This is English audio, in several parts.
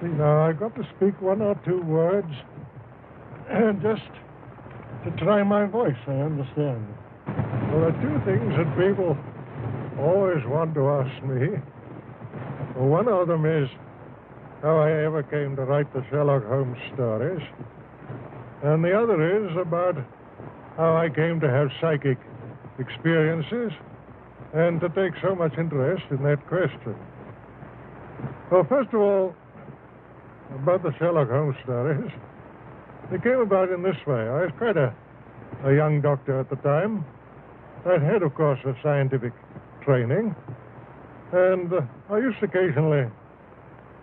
See, now, I've got to speak one or two words, just to try my voice, I understand. There are two things that people always want to ask me. Well, one of them is how I ever came to write the Sherlock Holmes stories, and the other is about how I came to have psychic experiences and to take so much interest in that question. Well, first of all, about the Sherlock Holmes stories, they came about in this way. I was quite a young doctor at the time. I'd had, of course, a scientific training, and I used occasionally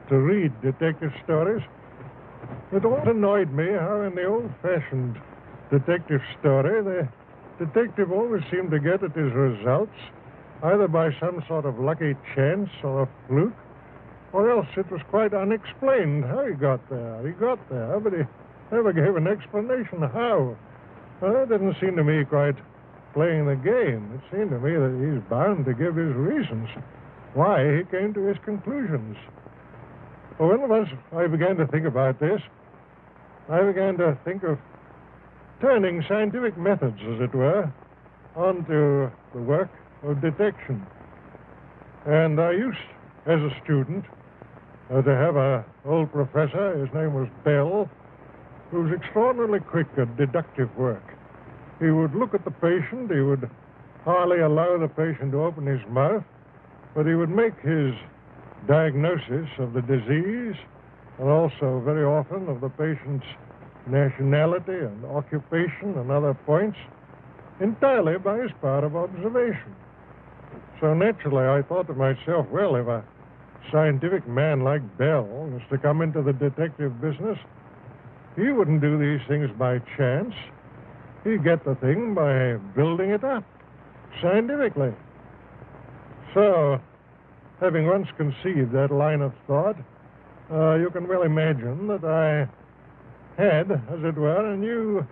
to read detective stories. It always annoyed me how in the old-fashioned detective story, the detective always seemed to get at his results either by some sort of lucky chance or a fluke, or else it was quite unexplained how he got there. He got there, but he never gave an explanation how. Well, that didn't seem to me quite playing the game. It seemed to me that he's bound to give his reasons why he came to his conclusions. Well, once I began to think about this, I began to think of turning scientific methods, as it were, onto the work of detection. And I used, as a student, to have an old professor. His name was Bell, who was extraordinarily quick at deductive work. He would look at the patient. He would hardly allow the patient to open his mouth, but he would make his diagnosis of the disease and also very often of the patient's nationality and occupation and other points entirely by his power of observation. So naturally I thought to myself, well, if a scientific man like Bell was to come into the detective business, he wouldn't do these things by chance. He'd get the thing by building it up scientifically. So, having once conceived that line of thought, you can well imagine that I had, as it were, a new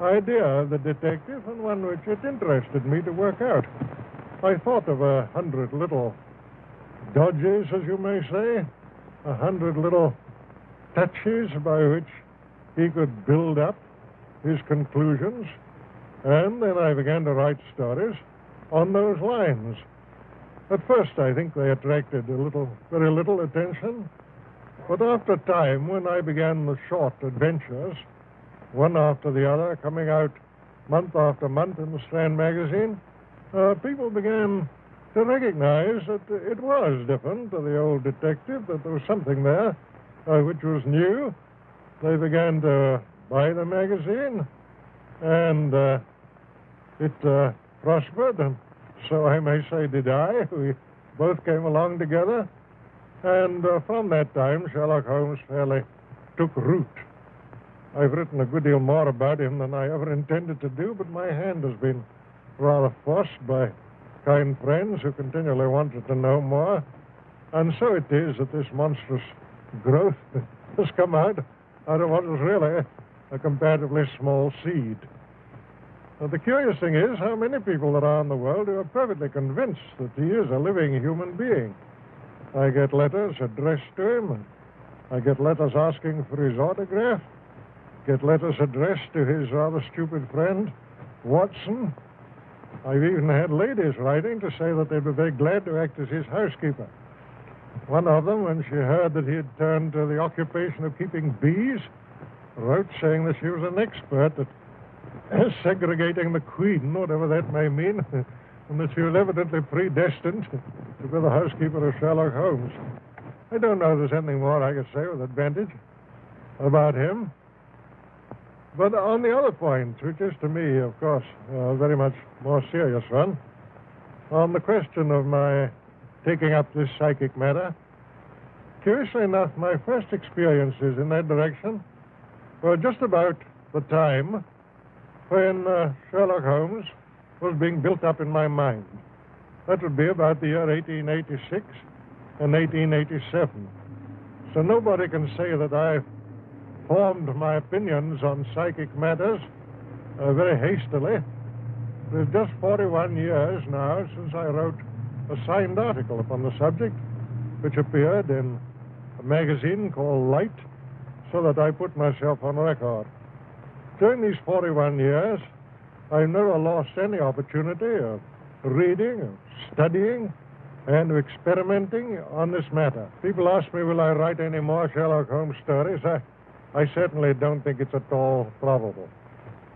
idea of the detective, and one which it interested me to work out. I thought of 100 little dodges, as you may say, 100 little touches by which he could build up his conclusions, and then I began to write stories on those lines. At first, I think they attracted very little attention, but after time, when I began the short adventures, one after the other, coming out month after month in the Strand magazine, people began to recognize that it was different to the old detective, that there was something there which was new. They began to buy the magazine, and it prospered, and so I may say did I. We both came along together, and from that time, Sherlock Holmes fairly took root. I've written a good deal more about him than I ever intended to do, but my hand has been rather forced by kind friends who continually wanted to know more, and so it is that this monstrous growth has come out of what was really a comparatively small seed. Now, the curious thing is how many people there are in the world who are perfectly convinced that he is a living human being. I get letters addressed to him, and I get letters asking for his autograph, get letters addressed to his rather stupid friend, Watson. I've even had ladies writing to say that they'd be very glad to act as his housekeeper. One of them, when she heard that he had turned to the occupation of keeping bees, wrote saying that she was an expert at segregating the queen, whatever that may mean, and that she was evidently predestined to be the housekeeper of Sherlock Holmes. I don't know if there's anything more I could say with advantage about him. But on the other point, which is to me, of course, a very much more serious one, on the question of my taking up this psychic matter, curiously enough, my first experiences in that direction were just about the time when Sherlock Holmes was being built up in my mind. That would be about the year 1886 and 1887. So nobody can say that I formed my opinions on psychic matters very hastily. It's just 41 years now since I wrote a signed article upon the subject, which appeared in a magazine called Light, so that I put myself on record. During these 41 years, I've never lost any opportunity of reading, of studying, and of experimenting on this matter. People ask me, will I write any more Sherlock Holmes stories? I certainly don't think it's at all probable.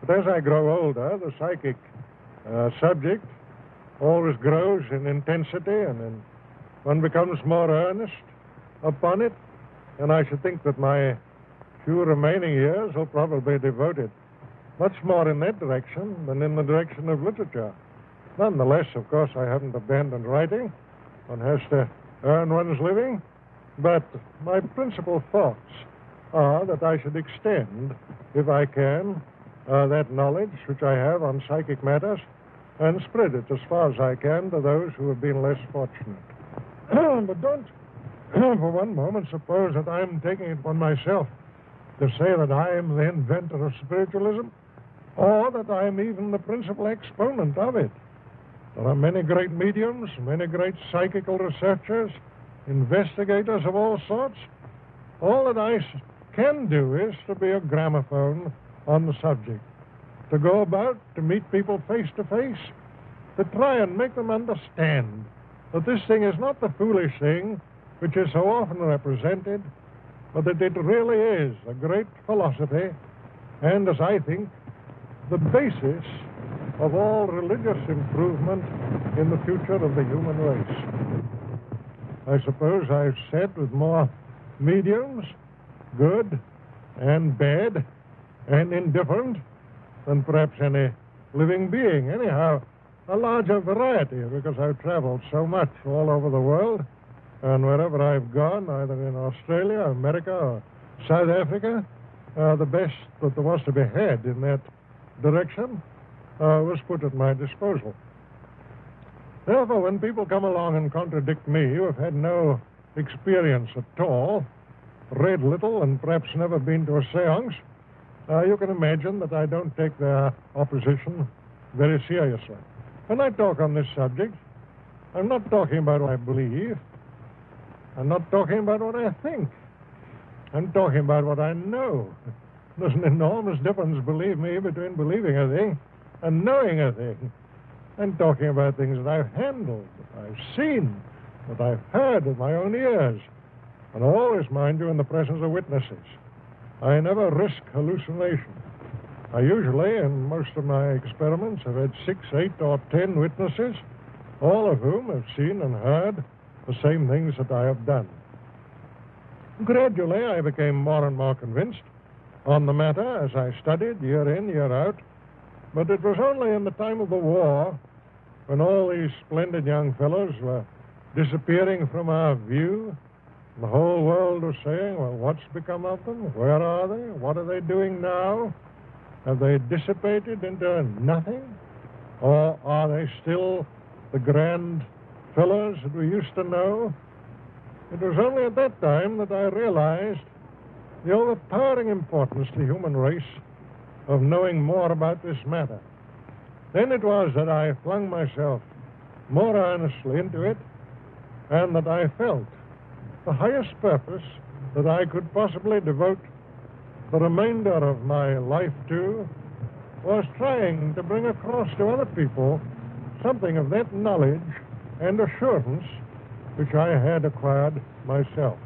But as I grow older, the psychic subject always grows in intensity, and then one becomes more earnest upon it, and I should think that my few remaining years will probably be devoted much more in that direction than in the direction of literature. Nonetheless, of course, I haven't abandoned writing. One has to earn one's living. But my principal thoughts are that I should extend, if I can, that knowledge which I have on psychic matters and spread it as far as I can to those who have been less fortunate. But don't, for one moment, suppose that I'm taking it upon myself to say that I am the inventor of spiritualism, or that I'm even the principal exponent of it. There are many great mediums, many great psychical researchers, investigators of all sorts. All that I can do is to be a gramophone on the subject, to go about, to meet people face to face, to try and make them understand that this thing is not the foolish thing which is so often represented, but that it really is a great philosophy, and, as I think, the basis of all religious improvement in the future of the human race. I suppose I've said with more mediums, good and bad and indifferent, than perhaps any living being. Anyhow, a larger variety, because I've traveled so much all over the world, and wherever I've gone, either in Australia, America, or South Africa, the best that there was to be had in that direction was put at my disposal. Therefore, when people come along and contradict me, who have had no experience at all, read little, and perhaps never been to a seance, you can imagine that I don't take their opposition very seriously. When I talk on this subject, I'm not talking about what I believe. I'm not talking about what I think. I'm talking about what I know. There's an enormous difference, believe me, between believing a thing and knowing a thing. I'm talking about things that I've handled, that I've seen, that I've heard with my own ears. And always, mind you, in the presence of witnesses. I never risk hallucination. I usually, in most of my experiments, have had 6, 8, or 10 witnesses, all of whom have seen and heard the same things that I have done. Gradually, I became more and more convinced on the matter as I studied year in, year out. But it was only in the time of the war, when all these splendid young fellows were disappearing from our view, the whole world was saying, well, what's become of them? Where are they? What are they doing now? Have they dissipated into nothing? Or are they still the grand fellows that we used to know? It was only at that time that I realized the overpowering importance to the human race of knowing more about this matter. Then it was that I flung myself more earnestly into it, and that I felt the highest purpose that I could possibly devote the remainder of my life to was trying to bring across to other people something of that knowledge and assurance which I had acquired myself.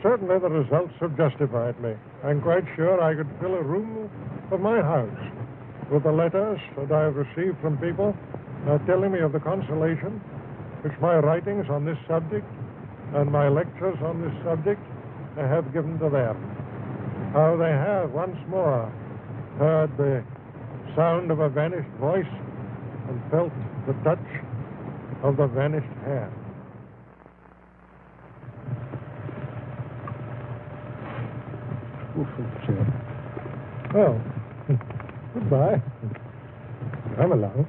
Certainly the results have justified me. I'm quite sure I could fill a room of my house with the letters that I have received from people telling me of the consolation which my writings on this subject and my lectures on this subject have given to them. How they have once more heard the sound of a vanished voice and felt the touch of the vanished hand. Well, goodbye. Come along.